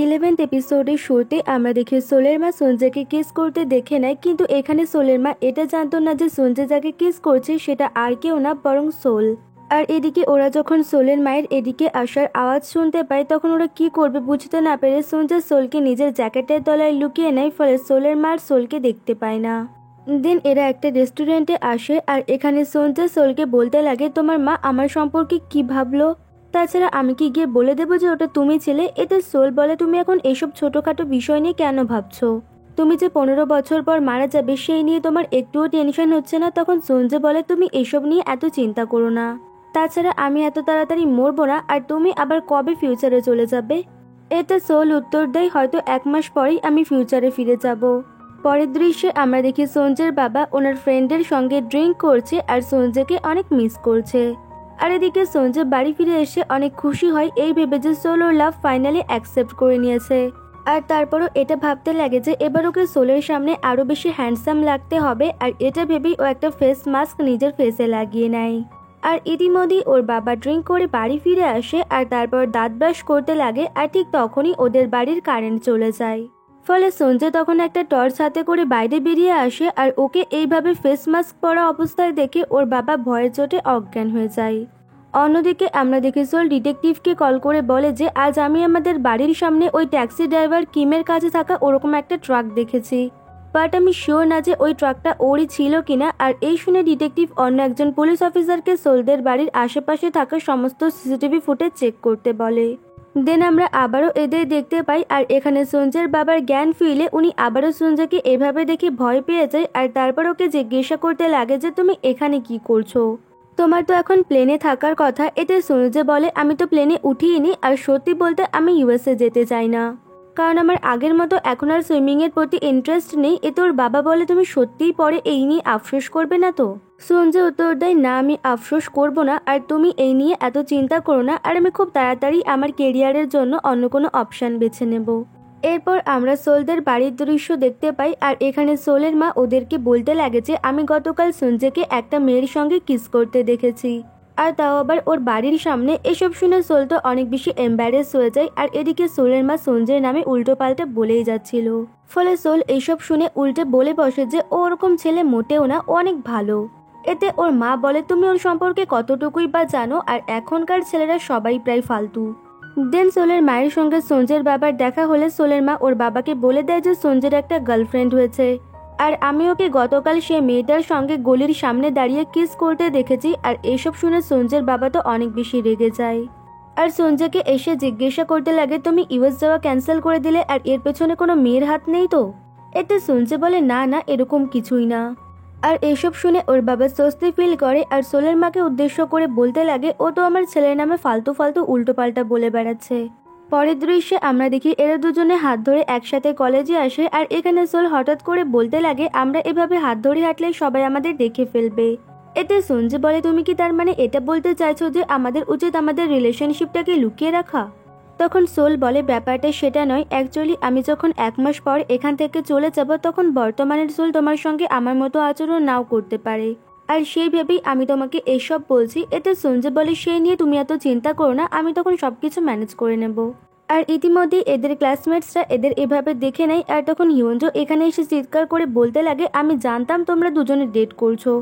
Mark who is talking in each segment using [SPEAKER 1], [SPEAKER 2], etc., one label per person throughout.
[SPEAKER 1] 11th এপিসোডের শুরুতে আমরা দেখি সোলের মা সঞ্জয়কে কিস করতে দেখে নেয়, কিন্তু এখানে সোলের মা এটা জানতো না যে সঞ্জয় যাকে কিস করছে সেটা আর কেউ না বরং সোল। আর এদিকে ওরা যখন সোলের মায়ের এদিকে আসার আওয়াজ শুনতে পায় তখন ওরা কি করবে বুঝতে না পেরে সঞ্জয় সোলকে নিজের জ্যাকেটের তলায় লুকিয়ে নেয়, ফলে সোলের মা আর সোলকে দেখতে পায় না। দেন এরা একটা রেস্টুরেন্টে আসে আর এখানে সঞ্জয় সোলকে বলতে লাগে, তোমার মা আমার সম্পর্কে কি ভাবলো, তাছাড়া আমি কি গিয়ে বলে দেবো যে ওটা তুমি ছিলে। এতে সোল বলে, তুমি এখন এসব ছোটখাটো বিষয় নিয়ে কেন ভাবছো, তুমি যে 15 বছর পর মারা যাবে সেই নিয়ে তোমার একটুও টেনশন হচ্ছে না। তখন সঞ্জয় বলে, তুমি এসব নিয়ে এত চিন্তা করো না, তাছাড়া আমি এত তাড়াতাড়ি মরবো না, আর তুমি আবার কবে ফিউচারে চলে যাবে। এতে সোল উত্তর দেয়, হয়তো 1 মাস পরেই আমি ফিউচারে ফিরে যাব। পরের দৃশ্যে আমরা দেখি সঞ্জয়ের বাবা ওনার ফ্রেন্ডের সঙ্গে ড্রিঙ্ক করছে আর সঞ্জয়কে অনেক মিস করছে। আর এদিকে সঞ্জয় বাড়ি ফিরে এসে অনেক খুশি হয় এই ভেবে যে সোল ওর লাভ ফাইনালি অ্যাকসেপ্ট করে নিয়েছে। আর তারপরও এটা ভাবতে লাগে যে এবার ওকে সোলের সামনে আরো বেশি হ্যান্ডসাম লাগতে হবে, আর এটা ভেবেই ও একটা ফেস মাস্ক নিজের ফেসে লাগিয়ে নেয়। আর ইতিমধ্যেই ওর বাবা ড্রিঙ্ক করে বাড়ি ফিরে আসে আর তারপর দাঁত ব্রাশ করতে লাগে, আর ঠিক তখনই ওদের বাড়ির কারেন্ট চলে যায়। ফলে সঞ্জয় তখন একটা টর্চ হাতে করে বাইরে বেরিয়ে আসে আর ওকে এইভাবে ফেস মাস্ক পরা অবস্থায় দেখে ওর বাবা ভয়ের চোটে অজ্ঞান হয়ে যায়। অন্যদিকে আমরা দেখি সোল ডিটেকটিভকে কল করে বলে যে আজ আমি আমাদের বাড়ির সামনে ওই ট্যাক্সি ড্রাইভার কিমের কাছে থাকা ওরকম একটা ট্রাক দেখেছি, বাট আমি শিওর না যে ওই ট্রাকটা ওরই ছিল কিনা। আর এই শুনে ডিটেকটিভ অন্য একজন পুলিশ অফিসারকে সোলদের বাড়ির আশেপাশে থাকা সমস্ত সিসিটিভি ফুটেজ চেক করতে বলে। দেন আমরা আবারও এদের দেখতে পাই আর এখানে সঞ্জয়ের বাবার জ্ঞান ফিরলে উনি আবারও সঞ্জয়কে এভাবে দেখে ভয় পেয়ে যায় আর তারপর ওকে জিজ্ঞাসা করতে লাগে যে তুমি এখানে কি করছো, তোমার তো এখন প্লেনে থাকার কথা। এতে সঞ্জয় বলে, আমি তো প্লেনে উঠিনি, আর সত্যি বলতে আমি ইউএসএ যেতে চাই না, কারণ আমার আগের মতো এখন আর সুইমিংয়ের প্রতি ইন্টারেস্ট নেই। এতে ওর বাবা বলে, তুমি সত্যিই পরে এই নিয়ে আফসোস করবে না তো। সঞ্জয় উত্তর দেয়, না আমি আফসোস করব না, আর তুমি এই নিয়ে এত চিন্তা করো না, আর আমি খুব তাড়াতাড়ি আমার কেরিয়ারের জন্য অন্য কোনো অপশান বেছে নেব। এরপর আমরা সোলদের বাড়ির দৃশ্য দেখতে পাই আর এখানে সোলের মা ওদেরকে বলতে লাগে যে আমি গতকাল সঞ্জয়কে একটা মেয়ের সঙ্গে কিস করতে দেখেছি, আর তাও আবার ওর বাড়ির সামনে। এসব শুনে সোল তো অনেক বেশি এম্বারেস হয়ে যায়, আর এদিকে সোলের মা সঞ্জয়ের নামে উল্টো পাল্টা বলেই যাচ্ছিল। ফলে সোল এইসব শুনে উল্টে বলে বসে যে ও ওরকম ছেলে মোটেও না, ও অনেক ভালো। এতে ওর মা বলে, তুমি ওর সম্পর্কে কতটুকুই বা জানো, আর এখনকার ছেলেরা সবাই প্রায় ফালতু। দেন সোলের মায়ের সঙ্গে সঞ্জয়ের বাবার দেখা হলে সোলের মা ওর বাবাকে বলে দেয় যে সঞ্জয়ের একটা গার্লফ্রেন্ড হয়েছে, আর আমি ওকে গতকাল সে মেয়েটার সঙ্গে গলির সামনে দাঁড়িয়ে কিস করতে দেখেছি। আর এইসব শুনে সঞ্জয়ের বাবা তো অনেক বেশি রেগে যায় আর সঞ্জয়কে এসে জিজ্ঞাসা করতে লাগে, তুমি ইউএস যাওয়া ক্যান্সেল করে দিলে আর এর পেছনে কোনো মেয়ের হাত নেই তো। এতে সঞ্জয় বলে, না না এরকম কিছুই না। আর এসব শুনে ওর বাবা স্বস্তি ফিল করে আর সোলের মাকে উদ্দেশ্য করে বলতে লাগে, ও তো আমার ছেলের নামে ফালতু ফালতু উল্টোপাল্টা বলে বেড়াচ্ছে। পরের দৃশ্যে আমরা দেখি এরা দুজনে হাত ধরে একসাথে কলেজে আসে আর এখানে সোল হঠাৎ করে বলতে লাগে, আমরা এভাবে হাত ধরে হাঁটলে সবাই আমাদের দেখে ফেলবে। এতে সঞ্জয় বলে, তুমি কি তার মানে এটা বলতে চাইছো যে আমাদের উচিত আমাদের রিলেশনশিপটাকে লুকিয়ে রাখা। তখন সোল বলে, ব্যাপারটা সেটা নয়, অ্যাকচুয়ালি আমি যখন 1 মাস পর এখান থেকে চলে যাব তখন বর্তমানের সোল তোমার সঙ্গে আমার মতো আচরণ নাও করতে পারে, আর সেই ভেবেই আমি তোমাকে এসব বলছি। এতে সঞ্জয় বলে, সেই নিয়ে তুমি এত চিন্তা করো না, আমি তখন সবকিছু ম্যানেজ করে নেব। আর ইতিমধ্যেই এদের ক্লাসমেটসরা এদের এভাবে দেখে নেয় আর তখন হিয়ঞ্জো এখানে এসে চিৎকার করে বলতে লাগে, আমি জানতাম তোমরা দুজনে ডেট করছো,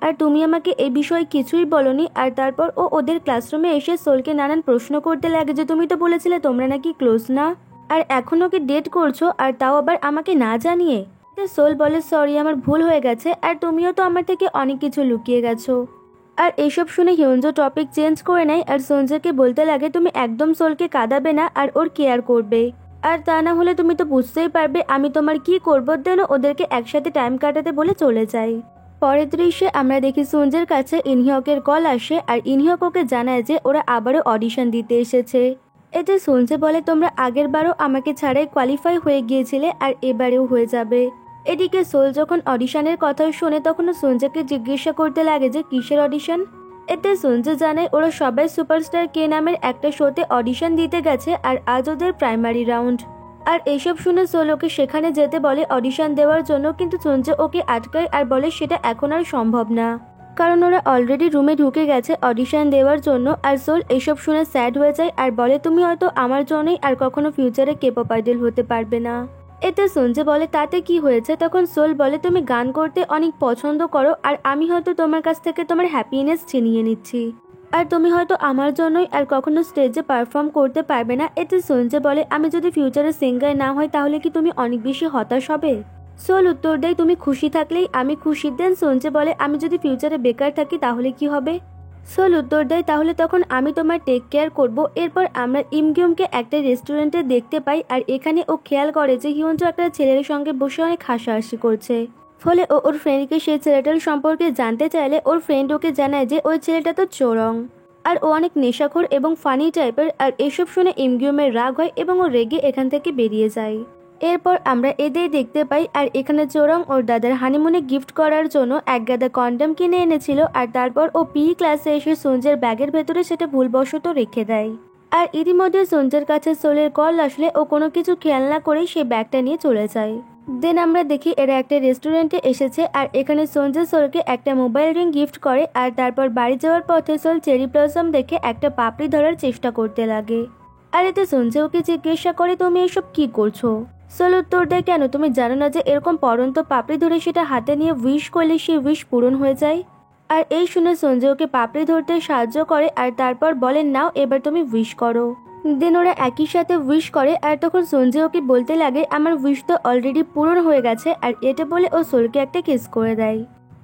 [SPEAKER 1] আর তুমি আমাকে এই বিষয়ে কিছুই বলনি। আর তারপর ও ওদের ক্লাসরুমে এসে সোলকে নানান প্রশ্ন করতে লাগে যে তুমি তো বলেছিলে তোমরা নাকি ক্লোজ না, আর এখন ওকে ডেট করছো, আর তাও আবার আমাকে না জানিয়ে। সোল বলে, সরি আমার ভুল হয়ে গেছে, আর তুমিও তো আমার থেকে অনেক কিছু লুকিয়ে গেছো। আর এইসব শুনে হিয়ঞ্জো টপিক চেঞ্জ করে নেয় আর সঞ্জয়কে বলতে লাগে, তুমি একদম সোলকে কাঁদাবে না আর ওর কেয়ার করবে, আর তা না হলে তুমি তো বুঝতেই পারবে আমি তোমার কি করবো। দেন ওদেরকে একসাথে টাইম কাটাতে বলে চলে যায়। পরের দৃশ্যে আমরা দেখি সঞ্জয়ের কাছে ইনহিয়কের কল আসে আর ইনহিয়ক ওকে জানায় যে ওরা আবারও অডিশন দিতে এসেছে। এতে সঞ্জয় বলে, তোমরা আগের বারও আমাকে ছাড়াই কোয়ালিফাই হয়ে গিয়েছিলে আর এবারেও হয়ে যাবে। এদিকে সোল যখন অডিশনের কথা শোনে তখন সঞ্জয়কে জিজ্ঞাসা করতে লাগে যে কিসের অডিশন। এতে সঞ্জয় জানায় ওরা সবাই সুপারস্টার কে নামের একটা শোতে অডিশন দিতে গেছে আর আজ ওদের প্রাইমারি রাউন্ড। আর এইসব শুনে সোল ওকে সেখানে যেতে বলে অডিশন দেওয়ার জন্য, কিন্তু সঞ্জয় ওকে আটকায় আর বলে সেটা এখন আর সম্ভব না। কারণ ওরা অলরেডি রুমে ঢুকে গেছে অডিশন দেওয়ার জন্য। আর সোল এসব শুনে স্যাড হয়ে যায় আর বলে তুমি হয়তো আমার জন্যই আর কখনো ফিউচারে K-pop আইডল হতে পারবে না। এতে সঞ্জে বলে তাতে কি হয়েছে। তখন সোল বলে তুমি গান করতে অনেক পছন্দ করো আর আমি হয়তো তোমার কাছ থেকে তোমার হ্যাপিনেস ছিনিয়ে নিচ্ছি, আর তুমি হয়তো আমার জন্যই আর কখনো স্টেজে পারফর্ম করতে পারবে না। এতে সঞ্জে বলে আমি যদি ফিউচারে সিঙ্গার না হয় তাহলে কি তুমি অনেক বেশি হতাশ হবে। সোল উত্তর দেয় তুমি খুশি থাকলেই আমি খুশি। দেন সঞ্জে বলে আমি যদি ফিউচারে বেকার থাকি তাহলে কি হবে। সোল উত্তর দেয় তাহলে তখন আমি তোমার টেক কেয়ার করব। এরপর আমরা ইমগিউমকে একটা রেস্টুরেন্টে দেখতে পাই আর এখানে ও খেয়াল করে যে হিয়ঞ্জো একটা ছেলের সঙ্গে বসে অনেক হাসাহাসি করছে। ফলে ও ওর ফ্রেন্ডকে সেই ছেলেটার সম্পর্কে জানতে চাইলে ওর ফ্রেন্ড ওকে জানায় যে ওই ছেলেটা তো চোরং আর ও অনেক নেশাখোর এবং ফানি টাইপের। আর এসব শুনে ইমগিউমের রাগ হয় এবং ও রেগে এখান থেকে বেরিয়ে যায়। এরপর আমরা এদের দেখতে পাই আর এখানে চোরং ওর দাদার হানিমুনে গিফট করার জন্য এক গাদা কন্ডম কিনে এনেছিল আর তারপর ও ক্লাসে এসে সঞ্জের ব্যাগের ভেতরে সেটা ভুলবশত রেখে দেয়। আর ইতিমধ্যে সঞ্জের কাছে সোলের কল আসলে ও কোনো কিছু খেয়াল না করে সেই ব্যাগটা নিয়ে চলে যায়। দেন আমরা দেখি এরা একটা রেস্টুরেন্টে এসেছে আর এখানে সঞ্জয় সোলকে একটা মোবাইল রিং গিফট করে আর তারপর বাড়ি যাওয়ার পথে সোল চেরি ব্লসম দেখে একটা পাপড়ি ধরার চেষ্টা করতে লাগে। আর এতে সঞ্জয় ওকে জিজ্ঞাসা করে তুমি এসব কি করছো। সোল উত্তর দেয় কেন তুমি জানো না যে এরকম পরন্ত পাপড়ি ধরে সেটা হাতে নিয়ে উইশ করলে সেই উইশ পূরণ হয়ে যায়। আর এই শুনে সঞ্জয় ওকে পাপড়ি ধরতে সাহায্য করে আর তারপর বলেন নাও এবার তুমি উইশ করো। দেন ওরা একই সাথে উইশ করে আর তখন সঞ্জয় ওকে বলতে লাগে আমার উইশ তো অলরেডি পূরণ হয়ে গেছে। আর এটা বলে ও সোলকে একটা কিস করে দেয়।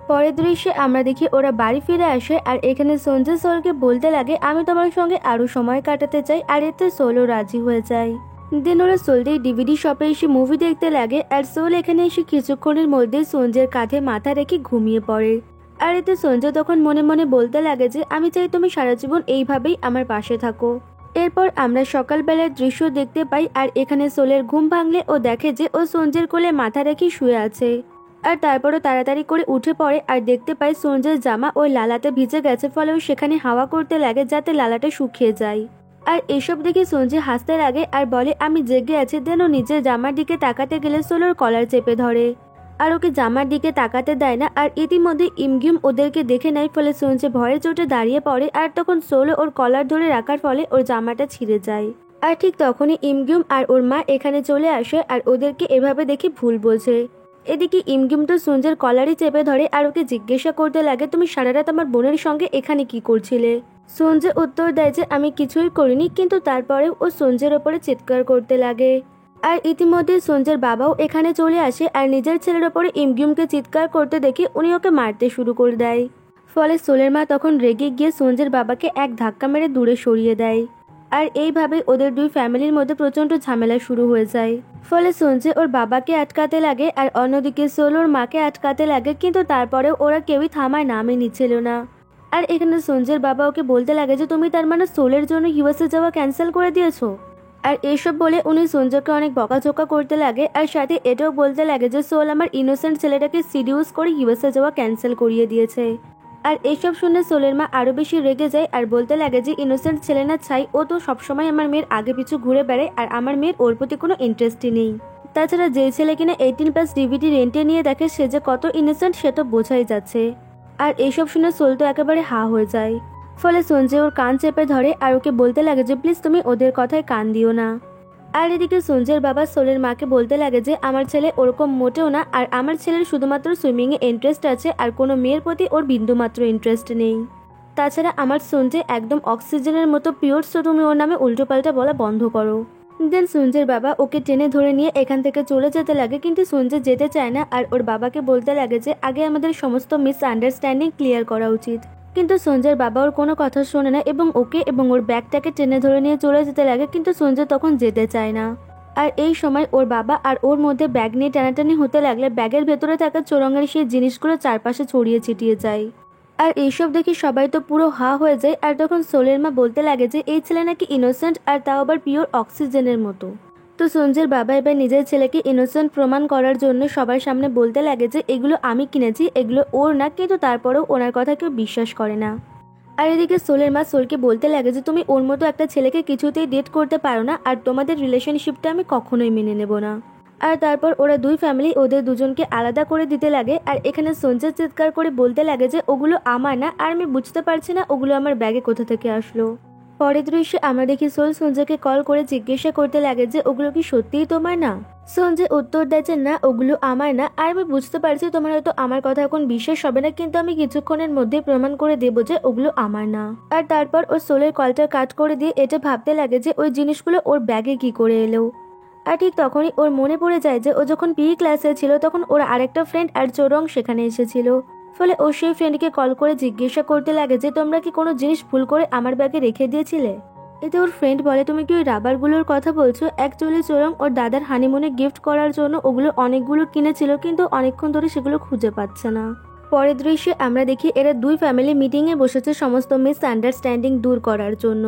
[SPEAKER 1] পরের দৃশ্যে আমরা দেখি ওরা বাড়ি ফিরে আসে আর এখানে সঞ্জয় সোলকে বলতে লাগে আমি তোমার সঙ্গে আরো সময় কাটাতে চাই আর এতে সোলও রাজি হয়ে যায়। দেন ওরা সোলদের ডিভিডি শপে এসে মুভি দেখতে লাগে আর সোল এখানে এসে কিছুক্ষণের মধ্যে সঞ্জয়ের কাঁধে মাথা রেখে ঘুমিয়ে পড়ে। আর এতে সঞ্জয় তখন মনে মনে বলতে লাগে যে আমি চাই তুমি সারা জীবন এইভাবেই আমার পাশে থাকো। এরপর আমরা সকালবেলার দৃশ্য দেখতে পাই আর এখানে সোলের ঘুম ভাঙলে ও দেখে যে ও সঞ্জয়ের কোলে মাথা রেখে শুয়ে আছে। আর তারপরও তাড়াতাড়ি করে উঠে পড়ে আর দেখতে পায় সঞ্জয়ের জামা ওই লালাতে ভিজে গেছে। ফলে ও সেখানে হাওয়া করতে লাগে যাতে লালাটা শুকিয়ে যায়। আর এসব দেখে সঞ্জয় হাসতে লাগে আর বলে আমি জেগে আছি। দেন ও নিজের জামার দিকে তাকাতে গেলে সোলোর কলার চেপে ধরে আর ওকে জামার দিকে তাকাতে দেয় না। আর ইতিমধ্যে ইমগিউম ওদেরকে দেখে নেয়। ফলে সঞ্জয় ভয়ের চোটে দাঁড়িয়ে পড়ে আর তখন সোলো ওর কলার ধরে রাখার ফলে ওর জামাটা ছিঁড়ে যায়। আর ঠিক তখনই ইমগিউম আর ওর মা এখানে চলে আসে আর ওদেরকে এভাবে দেখে ভুল বোঝে। এদিকে ইমগিউম তো সঞ্জয়ের কলারই চেপে ধরে আর ওকে জিজ্ঞাসা করতে লাগে তুমি সারা রাত আমার বোনের সঙ্গে এখানে কি করছিলে। সঞ্জয় উত্তর দেয় যে আমি কিছুই করিনি, কিন্তু তারপরেও ও সঞ্জয়ের ওপরে চিৎকার করতে লাগে। আর ইতিমধ্যে সঞ্জয়ের বাবাও এখানে চলে আসে আর নিজের ছেলের ওপরে ইমগিউমকে চিৎকার করতে দেখে উনি ওকে মারতে শুরু করে দেয়। ফলে সোলের মা তখন রেগে গিয়ে সঞ্জয়ের বাবাকে এক ধাক্কা মেরে দূরে সরিয়ে দেয়। আর এইভাবে ওদের দুই ফ্যামিলির মধ্যে প্রচন্ড ঝামেলা শুরু হয়ে যায়। ফলে সঞ্জয় ওর বাবাকে আটকাতে লাগে আর অন্যদিকে সোল ওর মাকে আটকাতে লাগে, কিন্তু তারপরেও ওরা কেউই থামার নামই নিচ্ছিল না। আর এখানে সঞ্জয়ের বাবা ওকে বলতে লাগে যে তুমি তার মানে সোলের জন্য ইউএসএ যাওয়া ক্যান্সেল করে দিয়েছো। আর এসব বলে উনি সঞ্জয়কে অনেক বকাঝকা করতে লাগে আর সাথে এটাও বলতে লাগে যে সোল আমার ইনোসেন্ট ছেলেটাকে সিডিউস করে ইউএসএ যাওয়া ক্যান্সেল করিয়ে দিয়েছে। আর এসব শুনে সোলের মা আরো বেশি রেগে যায় আর বলতে লাগে যে ইনোসেন্ট ছেলে না ছাই, ও তো সবসময় আমার মেয়ের আগে পিছু ঘুরে বেড়ায় আর আমার মেয়ের ওর প্রতি কোনো ইন্টারেস্টই নেই। তাছাড়া যে ছেলে কিনা 18+ ডিভিডি রেন্টে নিয়ে দেখে সে যে কত ইনোসেন্ট সে তো বোঝাই যাচ্ছে। আর এইসব শুনে সোল তো একেবারে হা হয়ে যায়। ফলে সঞ্জয় ওর কান চেপে ধরে আর ওকে বলতে লাগে যে প্লিজ তুমি ওদের কথায় কান দিও না। আর এদিকে সঞ্জয়ের বাবা সোলের মাকে বলতে লাগে যে আমার ছেলে ওরকম মোটেও না, আর আমার ছেলের শুধুমাত্র সুইমিংয়ে ইন্টারেস্ট আছে আর কোনো মেয়ের প্রতি ওর বিন্দুমাত্র ইন্টারেস্ট নেই। তাছাড়া আমার সঞ্জয় একদম অক্সিজেনের মতো পিওর, সো তুমি ওর নামে উল্টোপাল্টা বলা বন্ধ করো। দেন সঞ্জয়ের বাবা ওকে টেনে ধরে নিয়ে এখান থেকে চলে যেতে লাগে, কিন্তু সঞ্জয় যেতে চায় না আর ওর বাবাকে বলতে লাগে যে আগে আমাদের সমস্ত মিসআন্ডারস্ট্যান্ডিং ক্লিয়ার করা উচিত। কিন্তু সঞ্জয়ের বাবা ওর কোনো কথা শোনে না এবং ওকে এবং ওর ব্যাগটাকে টেনে ধরে নিয়ে চলে যেতে লাগে, কিন্তু সঞ্জয় তখন যেতে চায় না। আর এই সময় ওর বাবা আর ওর মধ্যে ব্যাগ নিয়ে টানাটানি হতে লাগলে ব্যাগের ভেতরে থাকা চোরঙের সেই জিনিসগুলো চারপাশে ছড়িয়ে ছিটিয়ে যায়। আর এইসব দেখে সবাই তো পুরো হা হয়ে যায়। আর তখন সোলের মা বলতে লাগে যে এই ছেলে নাকি ইনোসেন্ট আর তাও আবার পিওর অক্সিজেনের মতো। তো সঞ্জয়ের বাবা এবার নিজের ছেলেকে ইনোসেন্ট প্রমাণ করার জন্য সবার সামনে বলতে লাগে যে এগুলো আমি কিনেছি, এগুলো ওর না, কিন্তু তারপরেও ওনার কথা কেউ বিশ্বাস করে না। আর এদিকে সোলের মা সোলকে বলতে লাগে যে তুমি ওর মতো একটা ছেলেকে কিছুতেই ডেট করতে পারো না আর তোমাদের রিলেশনশিপটা আমি কখনোই মেনে নেব না। আর তারপর ওরা দুই ফ্যামিলি ওদের দুজনকে আলাদা করে দিতে লাগে। আর এখানে সঞ্জয় চিৎকার করে বলতে লাগে যে ওগুলো আমার না, আর আমি বুঝতে পারছি না ওগুলো আমার ব্যাগে কোথা থেকে আসলো। পরের দৃশ্যে আমরা দেখি সোল সঞ্জয়কে কল করে জিজ্ঞাসা করতে লাগে যে ওগুলো কি সত্যিই তোমার না। সঞ্জয় উত্তর দেয় যে না, ওগুলো আমার না, আর আমি বুঝতে পারছি তোমার হয়তো আমার কথা এখন বিশ্বাস হবে না, কিন্তু আমি কিছুক্ষণের মধ্যে প্রমাণ করে দেবো যে ওগুলো আমার না। আর তারপর ওর সোলের কলটা কাট করে দিয়ে এটা ভাবতে লাগে যে ওই জিনিসগুলো ওর ব্যাগে কি করে এলো। আর ঠিক তখনই ওর মনে পড়ে যায় যে ও যখন পি ক্লাসে ছিল তখন ওর আরেকটা ফ্রেন্ড আর চোরং সেখানে এসেছিল। ফলে ও সেই ফ্রেন্ডকে কল করে জিজ্ঞাসা করতে লাগে যে তোমরা কি কোনো জিনিস ভুল করে আমার ব্যাগে রেখে দিয়েছিলে। এতে ওর ফ্রেন্ড বলে তুমি কি ওই রাবারগুলোর কথা বলছো? অ্যাকচুয়ালি চোরং ওর দাদার হানিমুনে গিফট করার জন্য ওগুলো অনেকগুলো কিনেছিল, কিন্তু অনেকক্ষণ ধরে সেগুলো খুঁজে পাচ্ছে না। পরের দৃশ্যে আমরা দেখি এরা দুই ফ্যামিলি মিটিংয়ে বসেছে সমস্ত মিসআন্ডারস্ট্যান্ডিং দূর করার জন্য।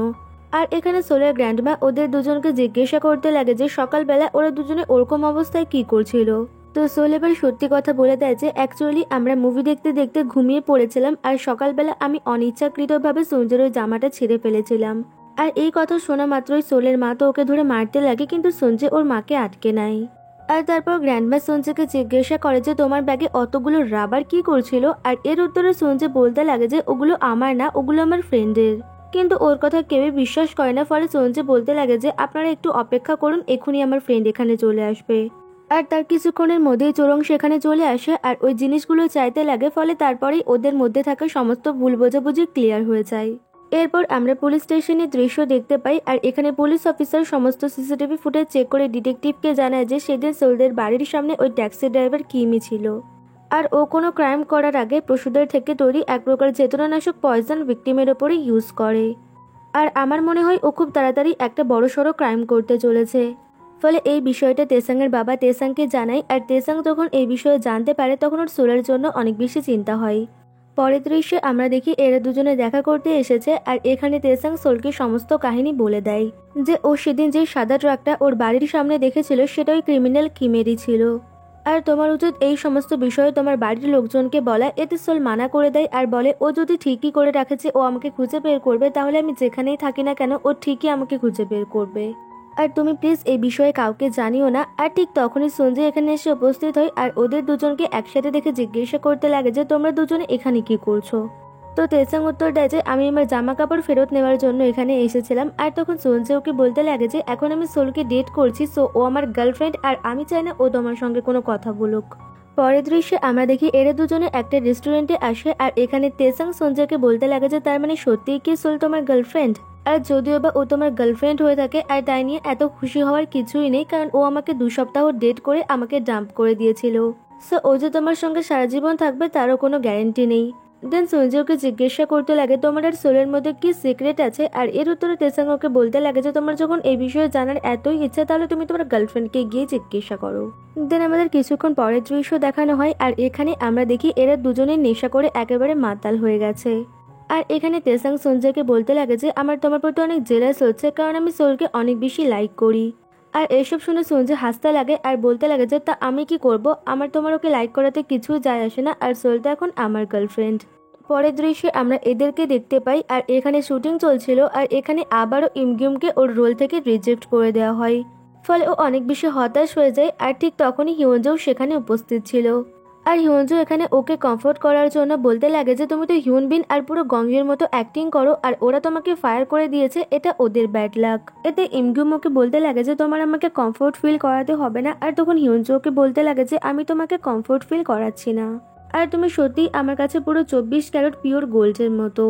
[SPEAKER 1] আর এখানে সোলের গ্র্যান্ডমা ওদের দুজনকে জিজ্ঞাসা করতে লাগে যে সকালবেলা ওরা দুজনে ওরকম অবস্থায় কি করছিল। তো সোল এবার সত্যি কথা বলে দেয় যে অ্যাকচুয়ালি আমরা মুভি দেখতে দেখতে ঘুমিয়ে পড়েছিলাম, আর সকালবেলা আমি অনিচ্ছাকৃতভাবে সঞ্জয়ের ওই জামাটা ছিঁড়ে ফেলেছিলাম। আর এই কথা শোনা মাত্রই সোলের মা তো ওকে ধরে মারতে লাগে, কিন্তু সঞ্জয় ওর মাকে আটকে নেয়। আর তারপর গ্র্যান্ডমা সঞ্জয়কে জিজ্ঞাসা করে যে তোমার ব্যাগে অতগুলো রাবার কি করছিল। আর এর উত্তরে সঞ্জয় বলতে লাগে যে ওগুলো আমার না, ওগুলো আমার ফ্রেন্ডের। কিন্তু ওর কথা কেউই বিশ্বাস করে না। ফলে সঞ্জয় বলতে লাগে যে আপনারা একটু অপেক্ষা করুন, এখনই আমার ফ্রেন্ড এখানে চলে আসবে। আর তার কিছুক্ষণের মধ্যেই চোরং সেখানে চলে আসে আর ওই জিনিসগুলো চাইতে লাগে। ফলে তারপরেই ওদের মধ্যে থাকা সমস্ত ভুল বোঝাবুঝি ক্লিয়ার হয়ে যায়। এরপর আমরা পুলিশ স্টেশনের দৃশ্য দেখতে পাই। আর এখানে পুলিশ অফিসার সমস্ত সিসিটিভি ফুটেজ চেক করে ডিটেকটিভকে জানায় যে সেদিন সোলদের বাড়ির সামনে ওই ট্যাক্সি ড্রাইভার কিমি ছিল। আর ও কোনো ক্রাইম করার আগে পশুদের থেকে তৈরি এক প্রকার চেতনানাশক পয়জন ভিকটিমের ওপরে ইউজ করে। আর আমার মনে হয় ও খুব তাড়াতাড়ি একটা বড়সড় ক্রাইম করতে চলেছে। ফলে এই বিষয়টা তেসাংয়ের বাবা তেসাংকে জানায়। আর তেসাং যখন এই বিষয়ে জানতে পারে তখন ওর সোলের জন্য অনেক বেশি চিন্তা হয়। পরের দৃশ্যে আমরা দেখি এরা দুজনে দেখা করতে এসেছে। আর এখানে তেসাং সোলকে সমস্ত কাহিনী বলে দেয় যে ও সেদিন যে সাদা ট্রাকটা ওর বাড়ির সামনে দেখেছিল সেটা ওই ক্রিমিনাল কিমেরই ছিল। আর তোমার উচিত এই সমস্ত বিষয়ে তোমার বাড়ির লোকজনকে বলা। এতে সোল মানা করে দেয় আর বলে ও যদি ঠিকই করে রাখেছে ও আমাকে খুঁজে বের করবে, তাহলে আমি যেখানেই থাকি না কেন ও ঠিকই আমাকে খুঁজে বের করবে। আর তুমি প্লিজ এই বিষয়ে কাউকে জানিও না। আর ঠিক তখনই সঞ্জয় এখানে এসে উপস্থিত হয় আর ওদের দুজনকে একসাথে দেখে জিজ্ঞাসা করতে লাগে যে তোমরা দুজনে এখানে কি করছো। তো তেসাং উত্তর দেয় যে আমি আমার জামা কাপড় ফেরত নেওয়ার জন্য এখানে এসেছিলাম। আর তখন সঞ্জয় ওকে বলতে লাগে যে এখন আমি সোলকে ডেট করছি, সো ও আমার গার্লফ্রেন্ড আর আমি চাই না ও তোমার সঙ্গে কোনো কথা বলুক। পরের দৃশ্যে আমরা দেখি এরা দুজনে একটা রেস্টুরেন্টে আসে। আর এখানে তেসাং সঞ্জয়কে বলতে লাগে যে তার মানে সত্যিই কি সোল তোমার গার্লফ্রেন্ড? আর যদিও বা ও তোমার গার্লফ্রেন্ড হয়ে থাকে আর তাই নিয়ে এত খুশি হওয়ার কিছুই নেই, কারণ ও আমাকে 2 সপ্তাহ ডেট করে আমাকে ডাম্প করে দিয়েছিল। সো ও যে তোমার সঙ্গে সারা জীবন থাকবে তারও কোনো গ্যারান্টি নেই। দেন সঞ্জয়কে জিজ্ঞাসা করতে লাগে তোমার আর সোলের মধ্যে কি সিক্রেট আছে। আর এর উত্তরে তেসাং ওকে বলতে লাগে যে তোমার যখন এই বিষয়ে জানার এতই ইচ্ছা তাহলে তুমি তোমার গার্লফ্রেন্ডকে গিয়ে জিজ্ঞাসা করো। দেন আমাদের কিছুক্ষণ পরের দৃশ্য দেখানো হয়। আর এখানে আমরা দেখি এরা দুজনে নেশা করে একেবারে মাতাল হয়ে গেছে। আর এখানে তেসাং সঞ্জয়কে বলতে লাগে যে আমার তোমার প্রতি অনেক জেলাস হচ্ছে, কারণ আমি সোলকে অনেক বেশি লাইক করি। আর এসব শুনে সঞ্জয় হাসতে লাগে আর বলতে লাগে যে তা আমি কি করব, আমার তোমার ওকে লাইক করাতে কিছুই যায় আসে না, আর সোল তো এখন আমার গার্লফ্রেন্ড। পরের দৃশ্যে আমরা এদেরকে দেখতে পাই আর এখানে শুটিং চলছিল। আর এখানে আবারও ইমগিউমকে ওর রোল থেকে রিজেক্ট করে দেওয়া হয়। ফলে ও অনেক বেশি হতাশ হয়ে যায়। আর ঠিক তখনই হিউনজও সেখানে উপস্থিত ছিল। আর হিউনজো এখানে ওকে কমফোর্ট করার জন্য বলতে লাগে যে তুমি তো হিউনবিন আর পুরো গঙ্গের মতো অ্যাক্টিং করো, আর ওরা তোমাকে ফায়ার করে দিয়েছে, এটা ওদের ব্যাড লাক। এতে ইমগিউম ওকে বলতে লাগে যে তোমার আমাকে কমফোর্ট ফিল করাতে হবে না। আর তখন হিউনজো ওকে বলতে লাগে যে আমি তোমাকে কমফোর্ট ফিল করাচ্ছি না, আর তুমি সত্যি আমার কাছে পুরো 24 ক্যারেট পিওর গোল্ডের মতো।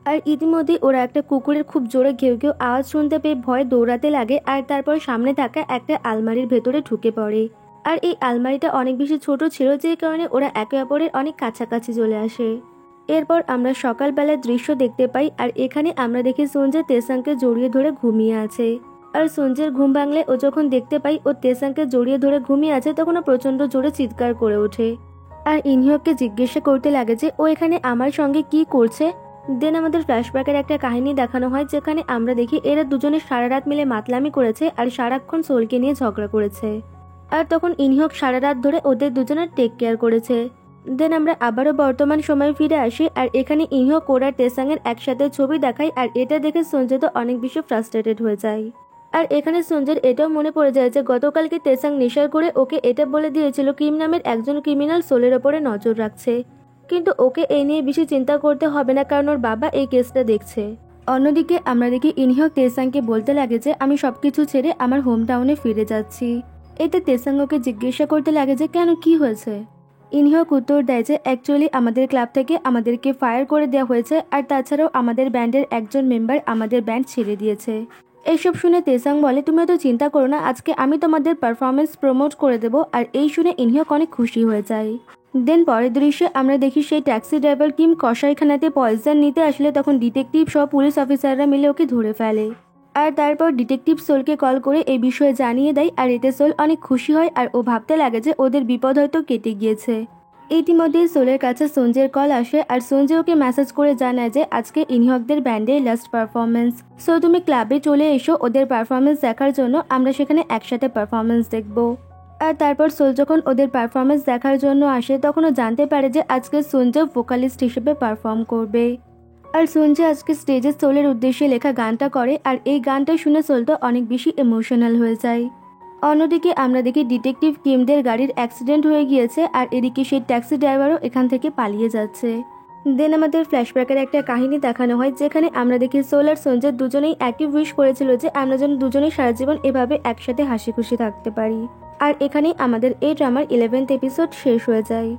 [SPEAKER 1] আর ইতিমধ্যে ওরা একটা কুকুরের খুব জোরে ঘেউ ঘেউ আওয়াজ শুনতে পেয়ে ভয় দৌড়াতে লাগে। আর তারপর সামনে থাকা একটা আলমারির ভেতরে ঢুকে পড়ে। আর এই আলমারিটা অনেক বেশি ছোট ছিল, যে কারণে ওরা একে অপরের অনেক কাছাকাছি চলে আসে। এরপর আমরা সকালবেলার দৃশ্য দেখতে পাই। আর এখানে আমরা দেখি সঞ্জয় তেসাংকে জড়িয়ে ধরে ঘুমিয়ে আছে। আর সঞ্জয়ের ঘুম ভাঙলে ও যখন দেখতে পাই ও তেসাংকে জড়িয়ে ধরে ঘুমিয়ে আছে তখন ও প্রচন্ড জোরে চিৎকার করে ওঠে। আর ইনহিওকে জিজ্ঞাসা করতে লাগে যে ও এখানে আমার সঙ্গে কি করছে। দেন আমাদের ফ্ল্যাশব্যাকের একটা কাহিনী দেখানো হয়, যেখানে আমরা দেখি এরা দুজনে সারা রাত মিলে মাতলামি করেছে আর সারাক্ষণ সোলকে নিয়ে ঝগড়া করেছে। আর তখন ইনহিওক সারা রাত ধরে ওদের দুজনের টেক কেয়ার করেছে। দেন আমরা আবারও বর্তমান সময়ে ফিরে আসি। আর এখানে ইনহিওক ওর আর তেসাংয়ের একসাথে ছবি দেখায়। আর এটা দেখে সঞ্জয় তো অনেক বেশি ফ্রাস্ট্রেটেড হয়ে যায়। আর এখানে সঞ্জয়ের এটাও মনে পড়ে যায় যে গতকালকে তেসাং নেশার করে ওকে এটা বলে দিয়েছিল কিম নামের একজন ক্রিমিনাল সোলের ওপরে নজর রাখছে, কিন্তু ওকে এই নিয়ে বেশি চিন্তা করতে হবে না কারণ ওর বাবা এই কেসটা দেখছে। অন্যদিকে আমরা দেখি ইনহিয়ক তেসাংকে বলতে লাগে যে আমি সবকিছু ছেড়ে আমার হোম টাউনে ফিরে যাচ্ছি। এতে তেসাং ওকে জিজ্ঞাসা করতে লাগে যে কেন, কি হয়েছে। ইনহিয়ক উত্তর দেয় যে অ্যাকচুয়ালি আমাদের ক্লাব থেকে আমাদেরকে ফায়ার করে দেওয়া হয়েছে, আর তাছাড়াও আমাদের ব্যান্ডের একজন মেম্বার আমাদের ব্যান্ড ছেড়ে দিয়েছে। এইসব শুনে তেসাং বলে তুমি তো চিন্তা করো না, আজকে আমি তোমাদের পারফরমেন্স প্রমোট করে দেবো। আর এই শুনে ইনহিয়ক অনেক খুশি হয়ে যায়। দেন পরের দৃশ্যে আমরা দেখি সেই ট্যাক্সি ড্রাইভার কিম কসাইখানাতে পয়জন নিতে আসলে তখন ডিটেকটিভ সহ পুলিশ অফিসাররা মিলে ওকে ধরে ফেলে। আর তারপর ডিটেকটিভ সোলকে কল করে এই বিষয়ে জানিয়ে দেয়, আর এতে সোল অনেক খুশি হয় আর ও ভাবতে লাগে যে ওদের বিপদ হয়তো কেটে গিয়েছে। ইতিমধ্যেই সোলের কাছে সঞ্জয়ের কল আসে, আর সঞ্জয় ওকে মেসেজ করে জানায় যে আজকে ইনহিয়কদের ব্যান্ডের লাস্ট পারফরমেন্স, সো তুমি ক্লাবে চলে এসো ওদের পারফরমেন্স দেখার জন্য, আমরা সেখানে একসাথে পারফরমেন্স দেখব। আর তারপর সোল যখন ওদের পারফরমেন্স দেখার জন্য আসে তখন ও জানতে পারে যে আজকে সঞ্জয় ভোকালিস্ট হিসেবে পারফর্ম করবে। আর সঞ্জয় আজকে স্টেজে সোলের উদ্দেশ্যে লেখা গানটা করে, আর এই গানটা শুনে সোল তো অনেক বেশি ইমোশনাল হয়ে যায়। অন্যদিকে আমরা দেখি ডিটেকটিভ কিমদের গাড়ির অ্যাক্সিডেন্ট হয়ে গিয়েছে, আর এদিকে সেই ট্যাক্সি ড্রাইভারও এখান থেকে পালিয়ে যাচ্ছে। দেন আমাদের ফ্ল্যাশব্যাকের একটা কাহিনী দেখানো হয় যেখানে আমরা দেখি সোল আর সঞ্জয় দুজনেই একই উইশ করেছিল যে আমরা যেন দুজনেই সারা জীবন এভাবে একসাথে হাসি খুশি থাকতে পারি। আর এখানেই আমাদের এই ড্রামার 11th এপিসোড শেষ হয়ে যায়।